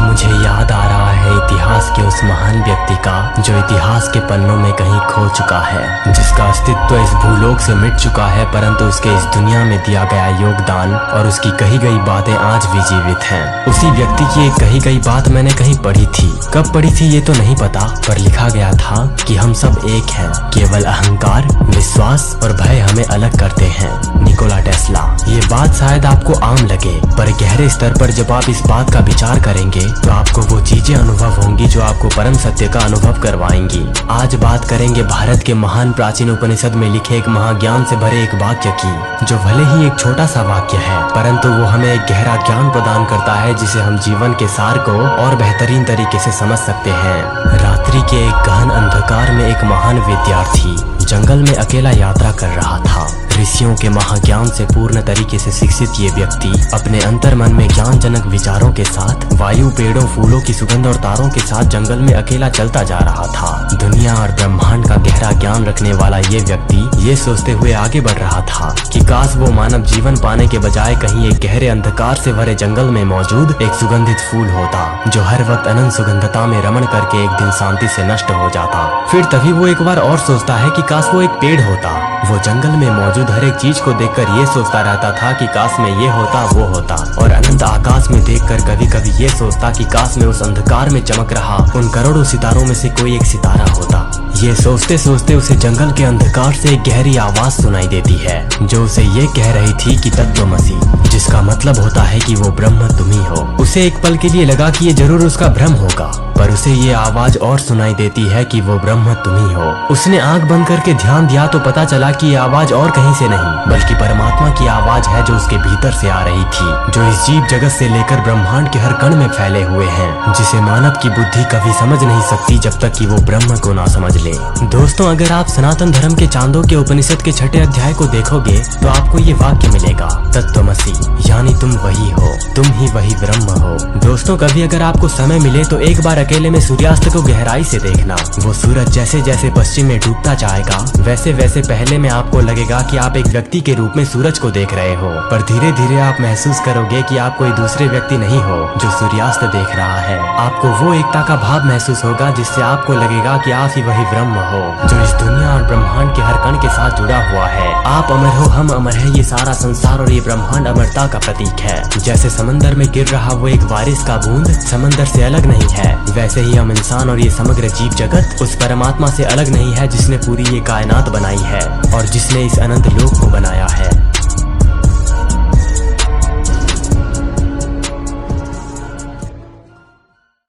मुझे याद आ रहा है इतिहास के उस महान व्यक्ति का जो इतिहास के पन्नों में कहीं खो चुका है, जिसका अस्तित्व इस भूलोक से मिट चुका है, परंतु उसके इस दुनिया में दिया गया योगदान और उसकी कही गई बातें आज भी जीवित हैं। उसी व्यक्ति की एक कही गई बात मैंने कहीं पढ़ी थी, कब पढ़ी थी ये तो नहीं पता, पर लिखा गया था कि हम सब एक हैं, केवल अहंकार, विश्वास और भय हमें अलग करते हैं। Nikola Tesla. ये बात शायद आपको आम लगे, पर गहरे स्तर पर जब आप इस बात का विचार करेंगे तो आपको वो चीजें अनुभव होंगी जो आपको परम सत्य का अनुभव करवाएंगी। आज बात करेंगे भारत के महान प्राचीन उपनिषद में लिखे एक महाज्ञान से भरे एक वाक्य की, जो भले ही एक छोटा सा वाक्य है, परंतु वो हमें एक गहरा ज्ञान प्रदान करता है जिसे हम जीवन के सार को और बेहतरीन तरीके से समझ सकते हैं। रात्रि के एक गहन अंधकार में एक महान विद्यार्थी जंगल में अकेला यात्रा कर रहा था। ऋषियों के महाज्ञान से पूर्ण तरीके से शिक्षित ये व्यक्ति अपने अंतर मन में ज्ञानजनक विचारों के साथ वायु, पेड़ों, फूलों की सुगंध और तारों के साथ जंगल में अकेला चलता जा रहा था। दुनिया और ब्रह्मांड का गहरा ज्ञान रखने वाला ये व्यक्ति ये सोचते हुए आगे बढ़ रहा था कि काश वो मानव जीवन पाने के बजाय कहीं एक गहरे अंधकार से भरे जंगल में मौजूद एक सुगंधित फूल होता, जो हर वक्त अनंत सुगंधता में रमण करके एक दिन शांति से नष्ट हो जाता। फिर तभी वो एक बार और सोचता है कि काश वो एक पेड़ होता। वो जंगल में मौजूद हर एक चीज को देखकर ये सोचता रहता था कि काश में ये होता, वो होता, और अनंत आकाश में देखकर कभी कभी ये सोचता कि काश में उस अंधकार में चमक रहा उन करोड़ों सितारों में से कोई एक सितारा होता। ये सोचते सोचते उसे जंगल के अंधकार से एक गहरी आवाज सुनाई देती है, जो उसे ये कह रही थी कि तत्वमसि, जिसका मतलब होता है कि वो ब्रह्म तुम ही हो। उसे एक पल के लिए लगा कि ये जरूर उसका भ्रम होगा, पर उसे ये आवाज और सुनाई देती है कि वो ब्रह्म तुम ही हो। उसने आंख बंद करके ध्यान दिया तो पता चला कि ये आवाज और कहीं से नहीं बल्कि परमात्मा की आवाज है, जो उसके भीतर से आ रही थी, जो इस जीव जगत से लेकर ब्रह्मांड के हर कण में फैले हुए हैं, जिसे मानव की बुद्धि कभी समझ नहीं सकती जब तक कि वो ब्रह्म को ना समझ ले। दोस्तों, अगर आप सनातन धर्म के चांदों के उपनिषद के 6ठे अध्याय को देखोगे तो आपको ये वाक्य मिलेगा, तत्वमसि, यानी तुम वही हो, तुम ही वही ब्रह्म हो। दोस्तों, कभी अगर आपको समय मिले तो एक बार अकेले में सूर्यास्त को गहराई से देखना। वो सूरज जैसे जैसे पश्चिम में डूबता जाएगा वैसे वैसे पहले में आपको लगेगा कि आप एक व्यक्ति के रूप में सूरज को देख रहे हो, पर धीरे धीरे आप महसूस करोगे कि आप कोई दूसरे व्यक्ति नहीं हो जो सूर्यास्त देख रहा है। आपको वो एकता का भाव महसूस होगा जिससे आपको लगेगा कि आप ही वही ब्रह्म हो, जो इस दुनिया और ब्रह्मांड के हर कण के साथ जुड़ा हुआ है। आप अमर हो, हम अमर है, ये सारा संसार और ये ब्रह्मांड अमरता का प्रतीक है। जैसे समंदर में गिर रहा वो एक बारिश का बूंद समंदर से अलग नहीं है, वैसे ही हम इंसान और ये समग्र जीव जगत उस परमात्मा से अलग नहीं है जिसने पूरी ये कायनात बनाई है और जिसने इस अनंत लोक को बनाया है।